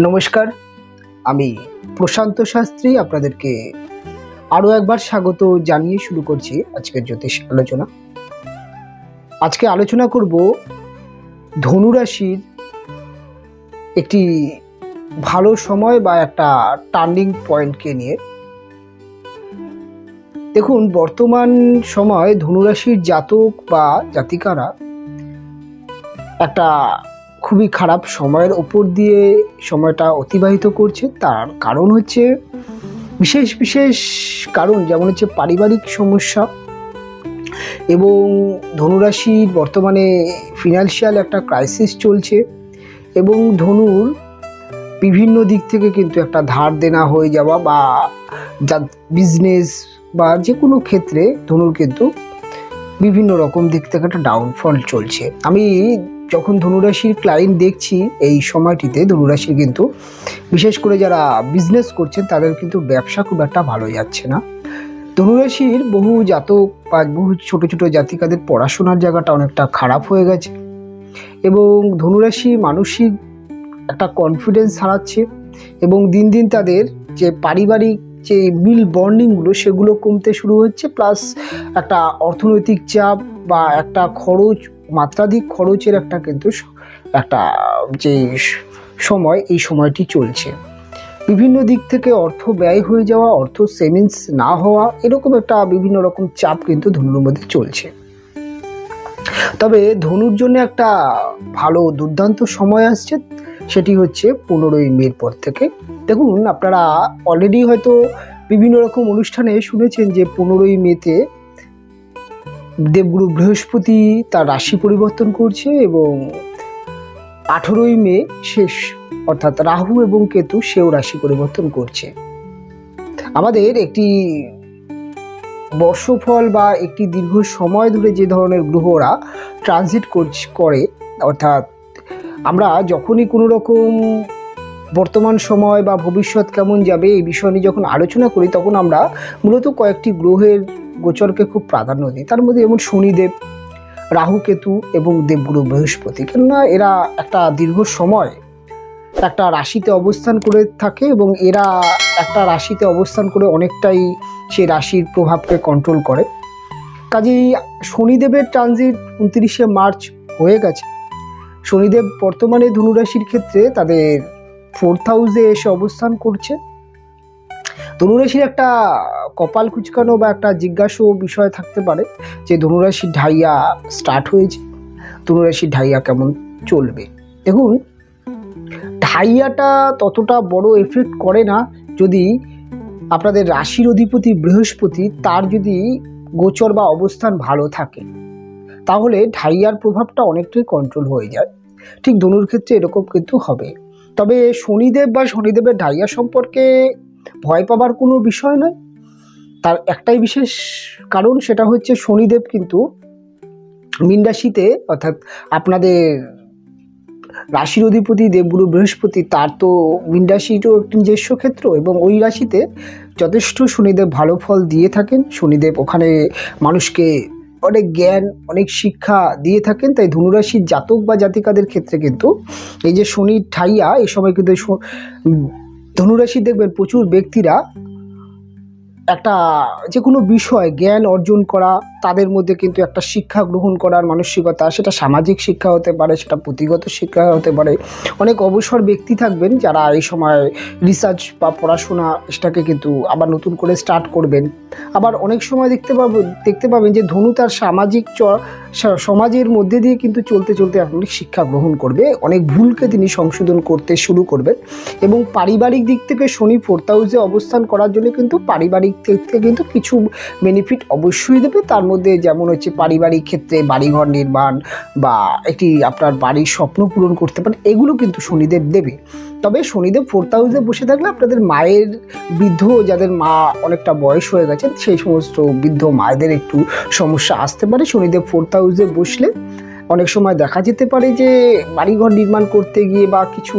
নমস্কার, আমি প্রশান্ত শাস্ত্রী আপনাদেরকে আরও একবার স্বাগত জানিয়ে শুরু করছি আজকের জ্যোতিষ আলোচনা। আজকে আলোচনা করব ধনুরাশির একটি ভালো সময় বা একটা টার্নিং পয়েন্টকে নিয়ে। দেখুন, বর্তমান সময় ধনুরাশির জাতক বা জাতিকারা একটা খুবই খারাপ সময়ের ওপর দিয়ে সময়টা অতিবাহিত করছে। তার কারণ হচ্ছে বিশেষ কারণ, যেমন হচ্ছে পারিবারিক সমস্যা, এবং ধনুরাশির বর্তমানে ফিনান্সিয়াল একটা ক্রাইসিস চলছে, এবং ধনুর বিভিন্ন দিক থেকে কিন্তু একটা ধার দেনা হয়ে যাওয়া বা বিজনেস বা যে কোনো ক্ষেত্রে ধনুর কিন্তু বিভিন্ন রকম দিক থেকে একটা ডাউনফল চলছে। আমি যখন ধনুরাশির ক্লায়েন্ট দেখছি এই সময়টিতে, ধনুরাশির কিন্তু বিশেষ করে যারা বিজনেস করছেন তাদের কিন্তু ব্যবসা খুব একটা ভালো যাচ্ছে না। ধনুরাশির বহু জাতক বা বহু ছোট ছোট জাতিকাদের পড়াশোনার জায়গাটা অনেকটা খারাপ হয়ে গেছে, এবং ধনুরাশি মানসিক একটা কনফিডেন্স হারাচ্ছে, এবং দিন দিন তাদের যে পারিবারিক যে মিল বন্ডিংগুলো সেগুলো কমতে শুরু হচ্ছে, প্লাস একটা অর্থনৈতিক চাপ বা একটা খরচ, মাত্রাধিক খরচের একটা কিন্তু একটা যে সময়, এই সময়টি চলছে। বিভিন্ন দিক থেকে অর্থ ব্যয় হয়ে যাওয়া, অর্থ সেভিংস না হওয়া, এরকম একটা বিভিন্ন রকম চাপ কিন্তু ধনুর মধ্যে চলছে। তবে ধনুর জন্য একটা ভালো দুর্দান্ত সময় আসছে, সেটি হচ্ছে 15ই মের পর থেকে। দেখুন, আপনারা অলরেডি হয়তো বিভিন্ন রকম অনুষ্ঠানে শুনেছেন যে 15ই মেতে দেবগুরু বৃহস্পতি তার রাশি পরিবর্তন করছে, এবং 18ই মে শেষ, অর্থাৎ রাহু এবং কেতু সেও রাশি পরিবর্তন করছে। আমাদের একটি বর্ষফল বা একটি দীর্ঘ সময় ধরে যে ধরনের গ্রহরা ট্রানজিট করে, অর্থাৎ আমরা যখনই কোনো রকম বর্তমান সময় বা ভবিষ্যৎ কেমন যাবে এই বিষয় নিয়ে যখন আলোচনা করি, তখন আমরা মূলত কয়েকটি গ্রহের গোচরকে খুব প্রাধান্য দিই। তার মধ্যে যেমন শনিদেব, রাহু কেতু এবং দেবগুরু বৃহস্পতি, কেননা এরা একটা দীর্ঘ সময় একটা রাশিতে অবস্থান করে থাকে, এবং এরা একটা রাশিতে অবস্থান করে অনেকটাই সেই রাশির প্রভাবকে কন্ট্রোল করে। কাজেই শনিদেবের ট্রানজিট 29শে মার্চ হয়ে গেছে। শনিদেব বর্তমানে ধনুরাশির ক্ষেত্রে তাদের 4th হাউসে এসে অবস্থান করছে। ধনুরাশির একটা কপাল কুচকানো বা একটা জিজ্ঞাসা বিষয় থাকতে পারে যে ধনুরাশির ঢাইয়া স্টার্ট হয়েছে, ধনুরাশির ঢাইয়া কেমন চলবে। দেখুন, ঢাইয়াটা ততটা বড় এফেক্ট করে না যদি আপনাদের রাশির অধিপতি বৃহস্পতি তার যদি গোচর বা অবস্থান ভালো থাকে, তাহলে ঢাইয়ার প্রভাবটা অনেকটাই কন্ট্রোল হয়ে যায়। ঠিক ধনুর ক্ষেত্রে এরকম কিন্তু হবে। তবে শনিদেব বা শনিদেবের ঢাইয়া সম্পর্কে ভয় পাবার কোনো বিষয় নয়। তার একটাই বিশেষ কারণ, সেটা হচ্ছে শনিদেব কিন্তু মীন রাশিতে, অর্থাৎ আপনাদের রাশির অধিপতি দেবগুরু বৃহস্পতি, তার তো মীন রাশিটাও একটি নিজস্ব ক্ষেত্র, এবং ওই রাশিতে যথেষ্ট শনিদেব ভালো ফল দিয়ে থাকেন। শনিদেব ওখানে মানুষকে অনেক জ্ঞান, অনেক শিক্ষা দিয়ে থাকেন। তাই ধনুরাশির জাতক বা জাতিকাদের ক্ষেত্রে কিন্তু এই যে শনির ঠাইয়া, এই সময় কিন্তু ধনুরাশি দেখবেন প্রচুর ব্যক্তিরা একটা যে কোনো বিষয় জ্ঞান অর্জন করা, তাদের মধ্যে কিন্তু একটা শিক্ষা গ্রহণ করার মানসিকতা, সেটা সামাজিক শিক্ষা হতে পারে, সেটা পুঁথিগত শিক্ষা হতে পারে। অনেক অবসর ব্যক্তি থাকবেন যারা এই সময় রিসার্চ বা পড়াশোনা সেটাকে কিন্তু আবার নতুন করে স্টার্ট করবেন। আবার অনেক সময় দেখতে পাবেন যে ধনু তার সামাজিক সমাজের মধ্যে দিয়ে কিন্তু চলতে চলতে আপনি শিক্ষা গ্রহণ করবে, অনেক ভুলকে তিনি সংশোধন করতে শুরু করবেন। এবং পারিবারিক দিক থেকে শনি 4th হাউসে অবস্থান করার জন্য কিন্তু পারিবারিক থেকে কিন্তু কিছু বেনিফিট অবশ্যই দেবে। তার মধ্যে যেমন হচ্ছে পারিবারিক ক্ষেত্রে বাড়িঘর নির্মাণ বা একটি আপনার বাড়ির স্বপ্ন পূরণ করতে পারেন, এগুলো কিন্তু শনিদেব দেবে। তবে শনিদেব 4th হাউসে বসে থাকলে আপনাদের মায়ের, বৃদ্ধ যাদের মা অনেকটা বয়স হয়ে গেছে, সেই সমস্ত বৃদ্ধ মায়েদের একটু সমস্যা আসতে পারে। শনিদেব 4th হাউসে বসলে অনেক সময় দেখা যেতে পারে যে বাড়িঘর নির্মাণ করতে গিয়ে বা কিছু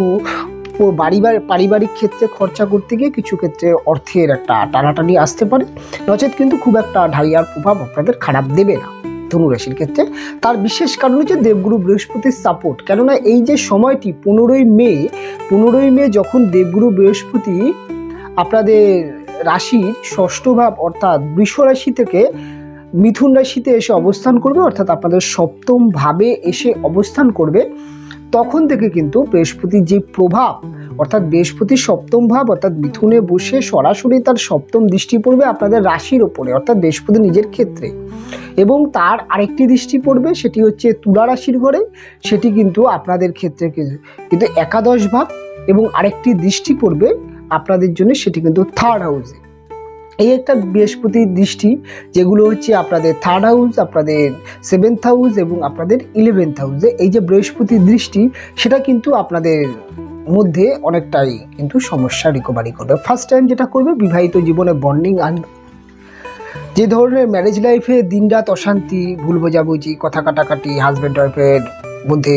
পারিবারিক ক্ষেত্রে খরচা করতে গিয়ে কিছু ক্ষেত্রে অর্থের একটা টানাটানি আসতে পারে। নচেত কিন্তু খুব একটা ঢাইয়ার প্রভাব আপনাদের খারাপ দেবে না। ধনুরাশির ক্ষেত্রে তার বিশেষ কারণ হচ্ছে দেবগুরু বৃহস্পতির সাপোর্ট। কেননা এই যে সময়টি 15ই মে 15ই মে যখন দেবগুরু বৃহস্পতি আপনাদের রাশির ষষ্ঠ ভাব অর্থাৎ বৃষ রাশি থেকে মিথুন রাশিতে এসে অবস্থান করবে, অর্থাৎ আপনাদের সপ্তম ভাবে এসে অবস্থান করবে, তখন থেকে কিন্তু বৃহস্পতির যে প্রভাব অর্থাৎ বৃহস্পতির সপ্তম ভাব অর্থাৎ মিথুনে বসে সরাসরি তার সপ্তম দৃষ্টি পড়বে আপনাদের রাশির ওপরে অর্থাৎ বৃহস্পতি নিজের ক্ষেত্রে, এবং তার আরেকটি দৃষ্টি পড়বে সেটি হচ্ছে তুলা রাশির ঘরে, সেটি কিন্তু আপনাদের ক্ষেত্রে কিন্তু একাদশ ভাব, এবং আরেকটি দৃষ্টি পড়বে আপনাদের জন্য সেটি কিন্তু থার্ড হাউসে। এই একটা বৃহস্পতির দৃষ্টি যেগুলো হচ্ছে আপনাদের থার্ড হাউস, আপনাদের 7th হাউস এবং আপনাদের 11th হাউসে এই যে বৃহস্পতির দৃষ্টি সেটা কিন্তু আপনাদের মধ্যে অনেকটাই কিন্তু সমস্যা রিকভারি করবে। ফার্স্ট টাইম যেটা করবে বিবাহিত জীবনে বন্ডিং আনবে। যে ধরনের ম্যারেজ লাইফে দিনরাত অশান্তি, ভুল বোঝাবুঝি, কথা কাটাকাটি, হাজব্যান্ড ওয়াইফের মধ্যে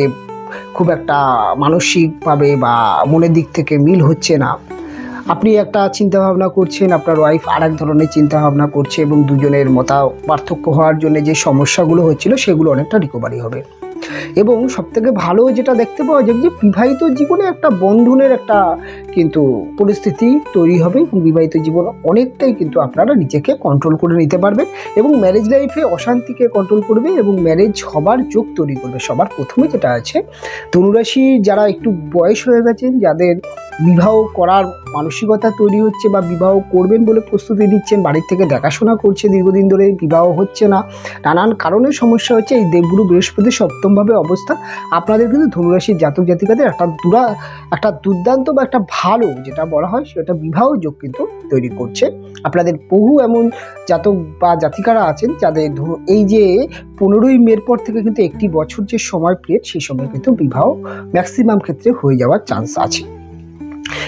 খুব একটা মানসিকভাবে বা মনের দিক থেকে মিল হচ্ছে না, আপনি একটা চিন্তাভাবনা করছেন, আপনার ওয়াইফ আর এক ধরনের চিন্তাভাবনা করছে এবং দুজনের মতা পার্থক্য হওয়ার জন্য যে সমস্যাগুলো হচ্ছিল সেগুলো অনেকটা রিকভারি হবে। এবং সবথেকে ভালো যেটা দেখতে পাওয়া যায় যে বিবাহিত জীবনে একটা বন্ধনের একটা কিন্তু পরিস্থিতি তৈরি হবে এবং বিবাহিত জীবন অনেকটাই কিন্তু আপনারা নিজেকে কন্ট্রোল করে নিতে পারবেন এবং ম্যারেজ লাইফে অশান্তিকে কন্ট্রোল করবে এবং ম্যারেজ হবার যোগ তৈরি করবে। সবার প্রথমে যেটা আছে ধনুরাশি যারা একটু বয়স হয়ে গেছেন, যাদের বিবাহ করার মানসিকতা তৈরি হচ্ছে বা বিবাহ করবেন বলে প্রস্তুতি নিচ্ছেন, বাড়ির থেকে দেখাশোনা করছে, দীর্ঘদিন ধরে বিবাহ হচ্ছে না, নানান কারণে সমস্যা হচ্ছে, এই দেবগুরু বৃহস্পতি সপ্তমভাবে অবস্থান আপনাদের কিন্তু ধনুরাশির জাতক জাতিকাদের একটা দুর্দান্ত বা একটা ভালো যেটা বলা হয় সেটা বিবাহ যোগ কিন্তু তৈরি করছে। আপনাদের বহু এমন জাতক বা জাতিকারা আছেন যাদের এই যে 15ই মের পর থেকে কিন্তু একটি বছর যে সময় পিরিয়ড সেই সময় কিন্তু বিবাহ ম্যাক্সিমাম ক্ষেত্রে হয়ে যাওয়ার চান্স আছে।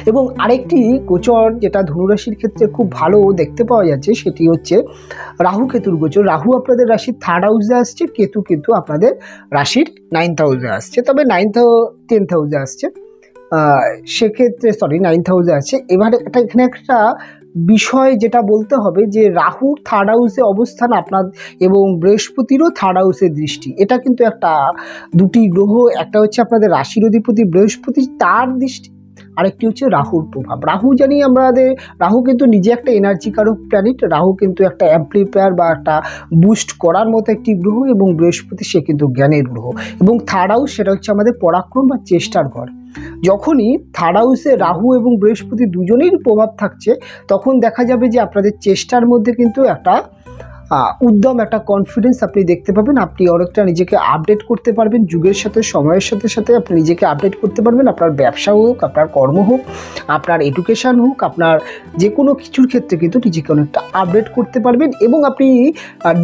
এবং আরেকটি গোচর যেটা ধনুরাশির ক্ষেত্রে খুব ভালো দেখতে পাওয়া যাচ্ছে সেটি হচ্ছে রাহু কেতুর গোচর। রাহু আপনাদের রাশির থার্ড হাউসে আসছে, কেতু কিন্তু আপনাদের রাশির 9th হাউসে আসছে, তবে 10th হাউসে আসছে, সেক্ষেত্রে 9th হাউসে আছে। এবারে এখানে একটা বিষয় যেটা বলতে হবে যে রাহুর থার্ড হাউসে অবস্থান আপনার এবং বৃহস্পতিরও থার্ড হাউসের দৃষ্টি, এটা কিন্তু একটা দুটি গ্রহ, একটা হচ্ছে আপনাদের রাশির অধিপতি বৃহস্পতি তার দৃষ্টি, আরেকটি হচ্ছে রাহুর প্রভাব। রাহু জানি আমাদের রাহু কিন্তু নিজে একটা এনার্জি কারক প্ল্যানেট, রাহু কিন্তু একটা অ্যাম্প্লিফায়ার বা একটা বুস্ট করার মতো একটি গ্রহ এবং বৃহস্পতি সে কিন্তু জ্ঞানের গ্রহ এবং থার্ড হাউস সেটা হচ্ছে আমাদের পরাক্রম বা চেষ্টার ঘর। যখনই থার্ড হাউসে রাহু এবং বৃহস্পতি দুজনেই প্রভাব থাকছে তখন দেখা যাবে যে আপনাদের চেষ্টার মধ্যে কিন্তু একটা উদ্যম, একটা কনফিডেন্স আপনি দেখতে পাবেন, আপনি অনেকটা নিজেকে আপডেট করতে পারবেন, যুগের সাথে সময়ের সাথে সাথে আপনি নিজেকে আপডেট করতে পারবেন। আপনার ব্যবসা হোক, আপনার কর্ম হোক, আপনার এডুকেশান হোক, আপনার যে কোনো কিছুর ক্ষেত্রে কিন্তু নিজেকে অনেকটা আপডেট করতে পারবেন এবং আপনি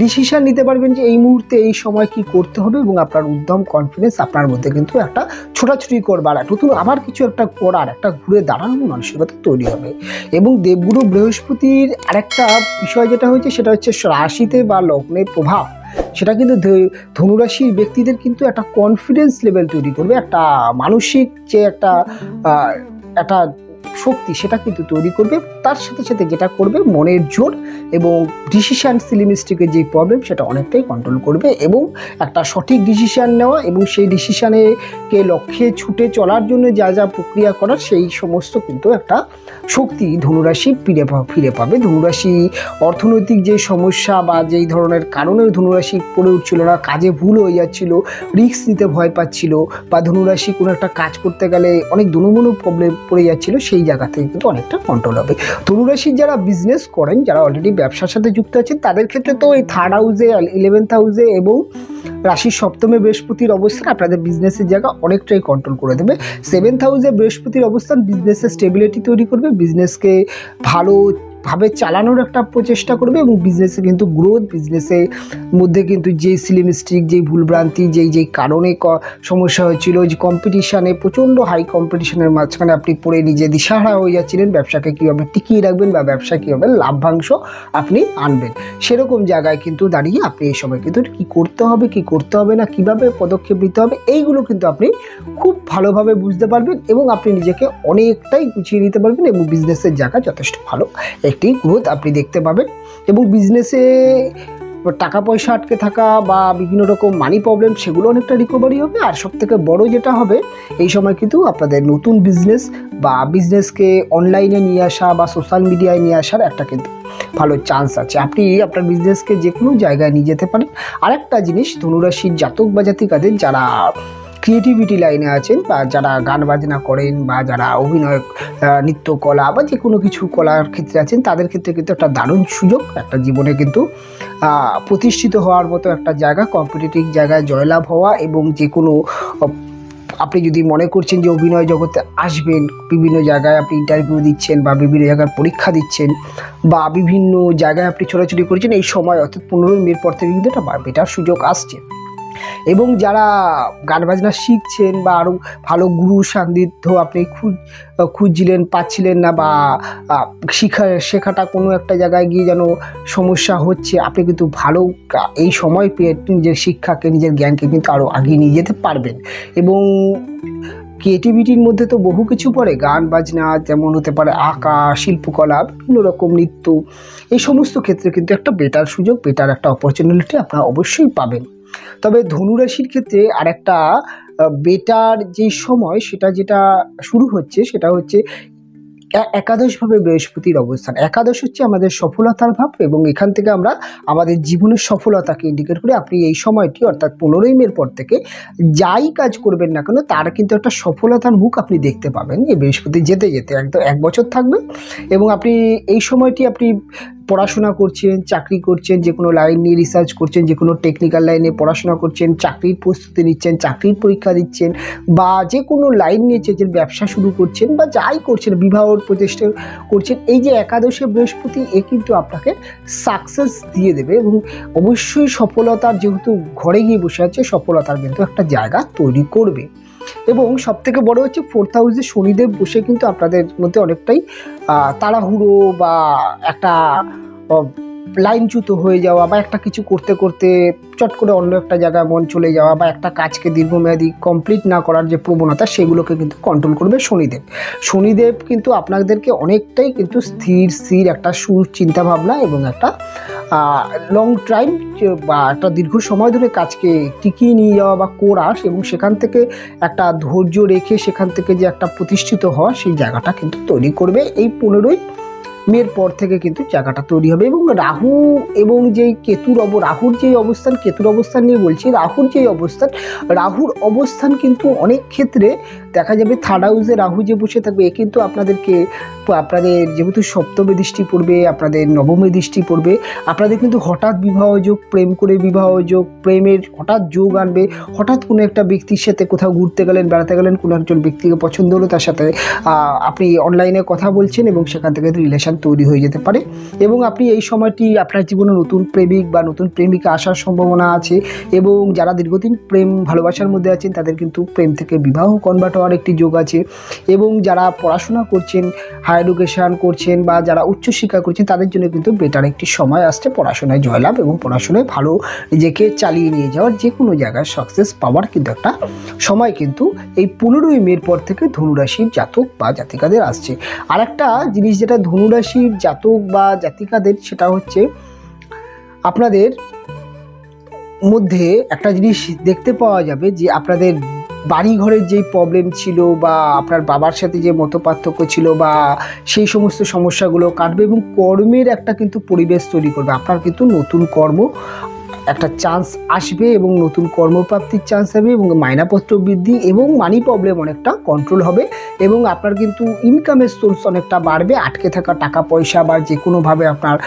ডিসিশান নিতে পারবেন যে এই মুহূর্তে এই সময় কি করতে হবে এবং আপনার উদ্যম কনফিডেন্স আপনার মধ্যে কিন্তু একটা ছোটাছুটি করবার, নতুন আবার কিছু একটা করার, একটা ঘুরে দাঁড়ানোর মানসিকতা তৈরি হবে। এবং দেবগুরু বৃহস্পতির আরেকটা বিষয় যেটা হয়েছে সেটা হচ্ছে রাশিতে বা লগ্নের প্রভাব, সেটা কিন্তু ধনুরাশির ব্যক্তিদের কিন্তু একটা কনফিডেন্স লেভেল তৈরি করবে, একটা মানসিক যে একটা শক্তি সেটা কিন্তু তৈরি করবে। তার সাথে সাথে যেটা করবে মনের জোর এবং ডিসিশান সিলিমিস্টিকের যে প্রবলেম সেটা অনেকটাই কন্ট্রোল করবে এবং একটা সঠিক ডিসিশান নেওয়া এবং সেই ডিসিশানেকে লক্ষ্যে ছুটে চলার জন্য যা যা প্রক্রিয়া করার সেই সমস্ত কিন্তু একটা শক্তি ধনুরাশি ফিরে পাবে। ধনুরাশি অর্থনৈতিক যে সমস্যা বা যেই ধরনের কারণে ধনুরাশি পড়ে উঠছিল না, কাজে ভুল হয়ে যাচ্ছিল, রিস্ক নিতে ভয় পাচ্ছিল বা ধনুরাশি কোনো একটা কাজ করতে গেলে অনেক দুনুমুনু প্রবলেম পড়ে যাচ্ছিল, সেই জায়গা থেকে কিন্তু অনেকটা কন্ট্রোল হবে। ধনুরাশির যারা বিজনেস করেন, যারা অলরেডি ব্যবসার সাথে যুক্ত আছেন তাদের ক্ষেত্রে তো এই থার্ড হাউসে, 11th হাউসে এবং রাশির সপ্তমে বৃহস্পতির অবস্থান আপনাদের বিজনেসের জায়গা অনেকটাই কন্ট্রোল করে দেবে। 7th হাউসে বৃহস্পতির অবস্থান বিজনেসের স্টেবিলিটি তৈরি করবে, বিজনেসকে ভাবে চালানোর একটা প্রচেষ্টা করবে এবং বিজনেসে কিন্তু গ্রোথ, বিজনেসের মধ্যে কিন্তু যেই সিলিমিস্টিক, যেই ভুলভ্রান্তি, যেই কারণে সমস্যা হয়েছিল, যে কম্পিটিশানে প্রচণ্ড হাই কম্পিটিশনের মাঝখানে আপনি পড়ে নিজে দিশাহারা হয়ে যাচ্ছিলেন, ব্যবসাকে কীভাবে টিকিয়ে রাখবেন বা ব্যবসা কীভাবে লাভ্যাংশ আপনি আনবেন, সেরকম জায়গায় কিন্তু দাঁড়িয়ে আপনি এই সময় কিন্তু কী করতে হবে, কী করতে হবে না, কীভাবে পদক্ষেপ নিতে হবে, এইগুলো কিন্তু আপনি খুব ভালোভাবে বুঝতে পারবেন এবং আপনি নিজেকে অনেকটাই গুছিয়ে নিতে পারবেন এবং বিজনেসের জায়গা যথেষ্ট ভালো একটি গ্রোথ আপনি দেখতে পাবেন। এবং বিজনেসে টাকা পয়সা আটকে থাকা বা বিভিন্ন রকম মানি প্রবলেম সেগুলো অনেকটা রিকভারি হবে। আর সবথেকে বড় যেটা হবে, এই সময় কিন্তু আপনাদের নতুন বিজনেস বা বিজনেসকে অনলাইনে নিয়ে আসা বা সোশ্যাল মিডিয়ায় নিয়ে আসার একটা কিন্তু ভালো চান্স আছে। আপনি আপনার বিজনেসকে যে কোনো জায়গায় নিয়ে যেতে পারেন। আরেকটা জিনিস, ধনুরাশির জাতক বা জাতিকাদের যারা ক্রিয়েটিভিটি লাইনে আছেন বা যারা গান বাজনা করেন বা যারা অভিনয়, নৃত্য কলা বা যে কোনো কিছু কলার ক্ষেত্রে আছেন, তাদের ক্ষেত্রে কিন্তু একটা দারুণ সুযোগ, একটা জীবনে কিন্তু প্রতিষ্ঠিত হওয়ার মতো একটা জায়গা, কম্পিটিটিভ জায়গায় জয়লাভ হওয়া। এবং যে কোনো আপনি যদি মনে করছেন যে অভিনয় জগতে আসবেন, বিভিন্ন জায়গায় আপনি ইন্টারভিউ দিচ্ছেন বা বিভিন্ন জায়গায় পরীক্ষা দিচ্ছেন বা বিভিন্ন জায়গায় আপনি ছোটাছুটি করছেন, এই সময় অর্থাৎ 15 মের পর থেকে কিন্তু একটা বেটার সুযোগ আসছে। এবং যারা গান বাজনা শিখছেন বা আরও ভালো গুরু সান্নিধ্য আপনি খুঁজছিলেন, পাচ্ছিলেন না, বা শেখাটা কোনো একটা জায়গায় গিয়ে যেন সমস্যা হচ্ছে, আপনি কিন্তু ভালো এই সময় পেয়ে নিজের শিক্ষাকে, নিজের জ্ঞানকে কিন্তু আরও আগিয়ে নিয়ে যেতে পারবেন। এবং ক্রিয়েটিভিটির মধ্যে তো বহু কিছু পড়ে, গান বাজনা যেমন হতে পারে আঁকা, শিল্পকলা, বিভিন্ন রকম নৃত্য, এই সমস্ত ক্ষেত্রে কিন্তু একটা বেটার সুযোগ, বেটার একটা অপরচুনিটি আপনারা অবশ্যই পাবেন। তবে ধনুরাশির ক্ষেত্রে আরেকটা বেটার যে সময় যেটা শুরু হচ্ছে, সেটা হচ্ছে একাদশভাবে বৃহস্পতির অবস্থান। একাদশ হচ্ছে আমাদের সফলতার ভাব, এবং এখান থেকে আমরা আমাদের জীবনের সফলতাকে ইন্ডিকেট করি। আপনি এই সময়টি অর্থাৎ 15 মের পর থেকে যাই কাজ করবেন না কেন, তার কিন্তু একটা সফলতার মুখ আপনি দেখতে পাবেন। এই বৃহস্পতি যেতে যেতে একদম 1 বছর থাকবে। এবং আপনি এই সময়টি আপনি পড়াশোনা করছেন, চাকরি করছেন, যে কোনো লাইন নিয়ে রিসার্চ করছেন, যে কোনো টেকনিক্যাল লাইনে পড়াশোনা করছেন, চাকরির প্রস্তুতি নিচ্ছেন, চাকরির পরীক্ষা দিচ্ছেন, বা যে কোনো লাইন নিয়ে যে ব্যবসা শুরু করছেন বা যাই করছেন, বিবাহর প্রচেষ্টা করছেন, এই যে একাদশে বৃহস্পতি, এ কিন্তু আপনাকে সাকসেস দিয়ে দেবে। এবং অবশ্যই সফলতার, যেহেতু ঘরে গিয়ে বসে আছে, সফলতার কিন্তু একটা জায়গা তৈরি করবে। এবং সবথেকে বড় হচ্ছে 4th হাউসে শনিদেব বসে কিন্তু আপনাদের মধ্যে অনেকটাই তাড়াহুড়ো বা একটা লাইনচ্যুত হয়ে যাওয়া বা একটা কিছু করতে করতে চট করে অন্য একটা জায়গায় মন চলে যাওয়া বা একটা কাজকে দীর্ঘমেয়াদী কমপ্লিট না করার যে প্রবণতা, সেগুলোকে কিন্তু কন্ট্রোল করবে শনিদেব। শনিদেব কিন্তু আপনাদেরকে অনেকটাই কিন্তু স্থির একটা চিন্তাভাবনা এবং একটা লং টাইম বা একটা দীর্ঘ সময় ধরে কাজকে টিকিয়ে নিয়ে যাওয়া বা করা, এবং সেখান থেকে একটা ধৈর্য রেখে সেখান থেকে যে একটা প্রতিষ্ঠিত হওয়া, সেই জায়গাটা কিন্তু তৈরি করবে। এই 15 মের পর থেকে কিন্তু জায়গাটা তৈরি হবে। এবং রাহু এবং যেই রাহুর যেই অবস্থান, কেতুর অবস্থান নিয়ে বলছি, রাহুর অবস্থান কিন্তু অনেক ক্ষেত্রে দেখা যাবে 3rd হাউসে রাহু যে বসে থাকবে, এ কিন্তু আপনাদের যেহেতু সপ্তমে দৃষ্টি পড়বে, আপনাদের নবমে দৃষ্টি পড়বে, আপনাদের কিন্তু হঠাৎ বিবাহ যোগ, প্রেম করে বিবাহ যোগ, প্রেমের হঠাৎ যোগ আনবে। হঠাৎ কোনো একটা ব্যক্তির সাথে কোথাও ঘুরতে গেলেন, বেড়াতে গেলেন, কোনো একজন ব্যক্তিকে পছন্দ হলো, তার সাথে আপনি অনলাইনে কথা বলছেন এবং সেখান থেকে রিলেশন তৈরি হয়ে যেতে পারে। এবং আপনি এই সময়টি আপনার জীবনে নতুন প্রেমিক বা নতুন প্রেমিকা আসার সম্ভাবনা আছে। এবং যারা দীর্ঘদিন প্রেম ভালোবাসার মধ্যে আছেন, তাদের কিন্তু প্রেম থেকে বিবাহ কনভার্ট হওয়ার একটি যোগ আছে। এবং যারা পড়াশোনা করছেন, হায়ার এডুকেশন করছেন বা যারা উচ্চশিক্ষা করছেন, তাদের জন্য কিন্তু বেটার একটি সময় আসছে পড়াশোনায় জয়লাভ এবং পড়াশোনায় ভালো নিজেকে চালিয়ে নিয়ে যাওয়ার, যে কোনো জায়গায় সাকসেস পাওয়ার কিন্তু একটা সময় কিন্তু এই 15 মের পর থেকে ধনুরাশির জাতক বা জাতিকাদের আসছে। আর একটা জিনিস যেটা ধনুরাশির জাতক বা জাতিকাদের, সেটা হচ্ছে আপনাদের মধ্যে একটা জিনিস দেখতে পাওয়া যাবে যে আপনাদের বাড়ি ঘরের যেই প্রবলেম ছিল বা আপনার বাবার সাথে যে মতপার্থক্য ছিল বা সেই সমস্ত সমস্যাগুলো কাটবে এবং কর্মের একটা কিন্তু পরিবেশ তৈরি করবে। আপনার কিন্তু নতুন কর্ম একটা চান্স আসবে এবং নতুন কর্মপ্রাপ্তির চান্স হবে এবং মাইনাপত্র বৃদ্ধি এবং মানি প্রবলেম অনেকটা কন্ট্রোল হবে। এবং আপনার কিন্তু ইনকামের সোর্স অনেকটা বাড়বে, আটকে থাকা টাকা পয়সা বা যে কোনোভাবে আপনার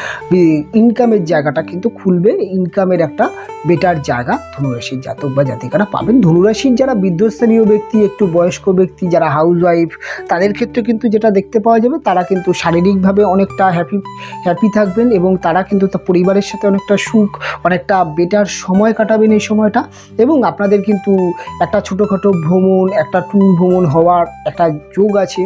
ইনকামের জায়গাটা কিন্তু খুলবে। ইনকামের একটা বেটার জায়গা ধনুরাশির জাতক বা জাতিকারা পাবেন। ধনুরাশির যারা বিদ্যস্থানীয় ব্যক্তি, একটু বয়স্ক ব্যক্তি, যারা হাউসওয়াইফ, তাদের ক্ষেত্রে কিন্তু যেটা দেখতে পাওয়া যাবে, তারা কিন্তু শারীরিকভাবে অনেকটা হ্যাপি থাকবেন এবং তারা কিন্তু তার পরিবারের সাথে অনেকটা সুখ, অনেকটা বেটার সময় কাটাবেন এই সময়টা। এবং আপনাদের কিন্তু একটা ছোটোখাটো ভ্রমণ, একটা ট্যুর ভ্রমণ হওয়ার একটা যোগ আছে।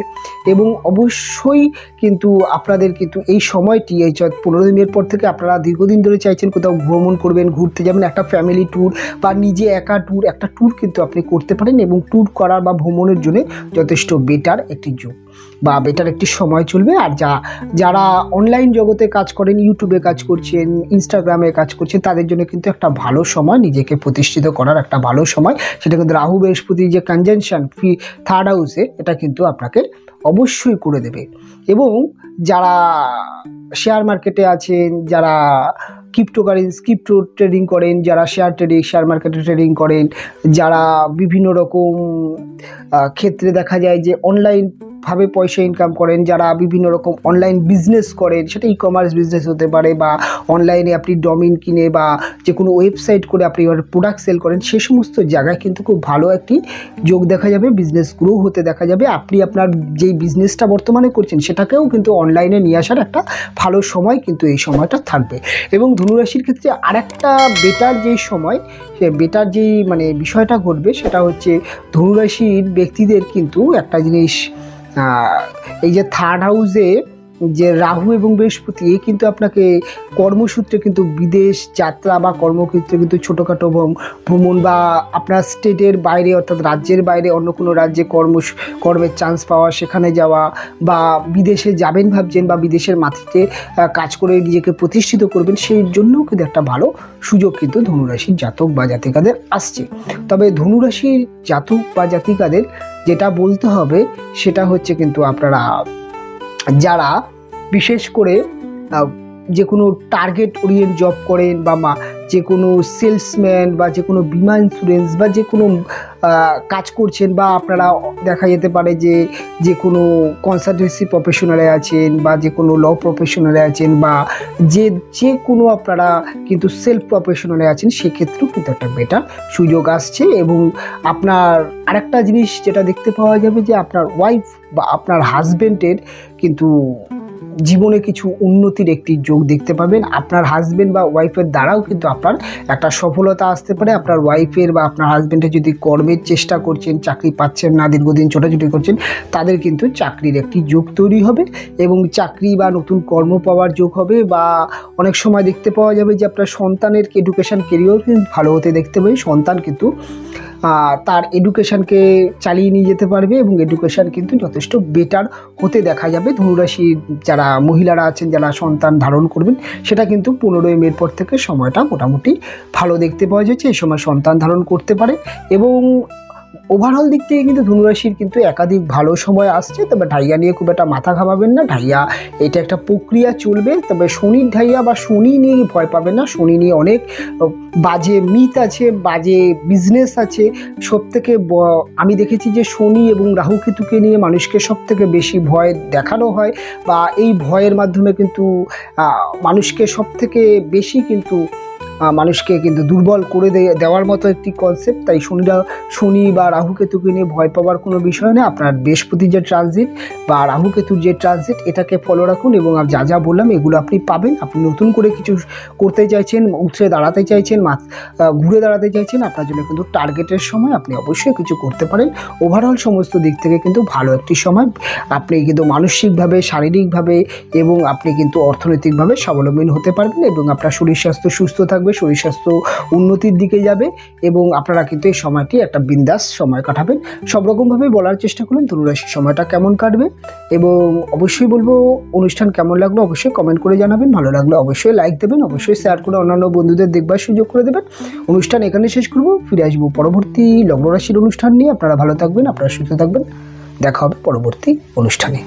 এবং অবশ্যই কিন্তু আপনাদের কিন্তু এই সময়টি, এই 15 দিনের পর থেকে আপনারা দীর্ঘদিন ধরে চাইছেন কোথাও ভ্রমণ করবেন, ঘুরতে যাবেন, একটা ফ্যামিলি ট্যুর বা নিজে একা ট্যুর, একটা ট্যুর কিন্তু আপনি করতে পারেন। এবং ট্যুর করার বা ভ্রমণের জন্য যথেষ্ট বেটার একটি যুগ বা বেটার একটি সময় চলবে। আর যারা অনলাইন জগতে কাজ করেন, ইউটিউবে কাজ করছেন, ইনস্টাগ্রামে কাজ করছেন, তাদের জন্য কিন্তু একটা ভালো সময়, নিজেকে প্রতিষ্ঠিত করার একটা ভালো সময়। সেটা কিন্তু রাহু বৃহস্পতি যে কনজাংশন থার্ড হাউসে, এটা কিন্তু আপনাকে অবশ্যই করে দেবে। এবং যারা শেয়ার মার্কেটে আছেন, যারা ক্রিপ্টো ট্রেডিং করেন, যারা শেয়ার মার্কেটে ট্রেডিং করেন, যারা বিভিন্ন রকম ক্ষেত্রে দেখা যায় যে অনলাইনভাবে পয়সা ইনকাম করেন, যারা বিভিন্ন রকম অনলাইন বিজনেস করেন, সেটা ই-কমার্স বিজনেস হতে পারে বা অনলাইনে আপনি ডোমেইন কিনে বা যে কোনো ওয়েবসাইট করে আপনি প্রোডাক্ট সেল করেন, সে সমস্ত জায়গায় কিন্তু খুব ভালো একটি যোগ দেখা যাবে, বিজনেস গ্রো হতে দেখা যাবে। আপনি আপনার যেই বিজনেসটা বর্তমানে করছেন সেটাকেও কিন্তু অনলাইনে নিয়ে আসার একটা ভালো সময় কিন্তু এই সময়টা থাকবে। এবং ধনুরাশির ক্ষেত্রে আরেকটা বেটার যেই সময়, সে বেটার যেই বিষয়টা ঘটবে, সেটা হচ্ছে ধনুরাশির ব্যক্তিদের কিন্তু একটা জিনিস, এই যে থার্ড হাউসে যে রাহু এবং বৃহস্পতি, এ কিন্তু আপনাকে কর্মসূত্রে কিন্তু বিদেশ যাত্রা বা কর্মক্ষেত্রে কিন্তু ছোটোখাটো ভ্রমণ বা আপনার স্টেটের বাইরে অর্থাৎ রাজ্যের বাইরে অন্য কোনো রাজ্যে কর্মের চান্স পাওয়া, সেখানে যাওয়া বা বিদেশে যাবেন ভাবছেন বা বিদেশের মাটিতে কাজ করে নিজেকে প্রতিষ্ঠিত করবেন, সেই জন্যও কিন্তু একটা ভালো সুযোগ কিন্তু ধনুরাশির জাতক বা জাতিকাদের আসছে। তবে ধনুরাশির জাতক বা জাতিকাদের যেটা বলতে হবে সেটা হচ্ছে কিন্তু আপনারা যারা বিশেষ করে যে কোনো টার্গেট ওরিয়েন্ট জব করেন বা যে কোনো সেলসম্যান বা যে কোনো বিমা ইন্স্যুরেন্স বা যে কোনো কাজ করছেন, বা আপনারা দেখা যেতে পারে যে কোনো কনসালটেন্সি প্রফেশনালে আছেন বা যে কোনো ল প্রফেশনালে আছেন বা যে কোনো আপনারা কিন্তু সেলফ প্রফেশনালে আছেন, সেক্ষেত্রেও কিন্তু একটা বেটার সুযোগ আসছে। এবং আপনার আরেকটা জিনিস যেটা দেখতে পাওয়া যাবে যে আপনার ওয়াইফ বা আপনার হাজব্যান্ডের কিন্তু জীবনে কিছু উন্নতির একটি যোগ দেখতে পাবেন। আপনার হাজব্যান্ড বা ওয়াইফের দ্বারাও কিন্তু আপনার একটা সফলতা আসতে পারে। আপনার ওয়াইফের বা আপনার হাজব্যান্ডের যদি কর্মের চেষ্টা করছেন, চাকরি পাচ্ছেন না, দীর্ঘদিন ছোটাছুটি করছেন, তাদের কিন্তু চাকরির একটি যোগ তৈরি হবে এবং চাকরি বা নতুন কর্ম পাওয়ার যোগ হবে। বা অনেক সময় দেখতে পাওয়া যাবে যে আপনার সন্তানের এডুকেশান কেরিয়ার কিন্তু ভালো হতে দেখতে পাবে। সন্তান কিন্তু তার এডুকেশানকে চালিয়ে নিয়ে যেতে পারবে এবং এডুকেশান কিন্তু যথেষ্ট বেটার হতে দেখা যাবে। ধনুরাশির যারা মহিলারা আছেন, যারা সন্তান ধারণ করবেন, সেটা কিন্তু 15ই মের পর থেকে সময়টা মোটামুটি ভালো দেখতে পাওয়া যাচ্ছে। এই সময় সন্তান ধারণ করতে পারে এবং ওভারঅল দিক থেকে কিন্তু ধনুরাশির কিন্তু একাধিক ভালো সময় আসছে। তবে ঢাইয়া নিয়ে খুব একটা মাথা ঘামাবেন না, ঢাইয়া এটা একটা প্রক্রিয়া চলবে। তবে শনির ঢাইয়া বা শনি নিয়ে ভয় পাবেন না, শনি নিয়ে অনেক বাজে মিথ আছে, বাজে বিজনেস আছে। সবথেকে আমি দেখেছি যে শনি এবং রাহু কেতুকে নিয়ে মানুষকে সবথেকে বেশি ভয় দেখানো হয় বা এই ভয়ের মাধ্যমে কিন্তু মানুষকে সবথেকে বেশি কিন্তু মানুষকে কিন্তু দুর্বল করে দেওয়ার মতো একটি কনসেপ্ট। তাই শনি বা রাহু কেতুকে নিয়ে ভয় পাওয়ার কোনো বিষয় নেই। আপনার বৃহস্পতির যে ট্রানজিট বা রাহু কেতুর যে ট্রানজিট, এটাকে ফলো রাখুন এবং যা বললাম এগুলো আপনি পাবেন। আপনি নতুন করে কিছু করতে চাইছেন, উঠে দাঁড়াতে চাইছেন, ঘুরে দাঁড়াতে চাইছেন, আপনার জন্য কিন্তু টার্গেটের সময়, আপনি অবশ্যই কিছু করতে পারেন। ওভারঅল সমস্ত দিক থেকে কিন্তু ভালো একটি সময়। আপনি কিন্তু মানসিকভাবে, শারীরিকভাবে এবং আপনি কিন্তু অর্থনৈতিকভাবে স্বাবলম্বী হতে পারবেন এবং আপনার শরীর স্বাস্থ্য সুস্থ থাকবে, শরীর স্বাস্থ্য উন্নতির দিকে যাবে এবং আপনারা কিন্তু এই সময়টি একটা বিন্দাস সময় কাটাবেন। সব রকমভাবে বলার চেষ্টা করুন ধনুরাশির সময়টা কেমন কাটবে এবং অবশ্যই বলবো অনুষ্ঠান কেমন লাগলো অবশ্যই কমেন্ট করে জানাবেন। ভালো লাগলে অবশ্যই লাইক দেবেন, অবশ্যই শেয়ার করে অন্যান্য বন্ধুদের দেখবার সুযোগ করে দেবেন। অনুষ্ঠান এখানে শেষ করব, ফিরে আসবো পরবর্তী লগ্ন রাশির অনুষ্ঠান নিয়ে। আপনারা ভালো থাকবেন, আপনারা সুস্থ থাকবেন, দেখা হবে পরবর্তী অনুষ্ঠানে।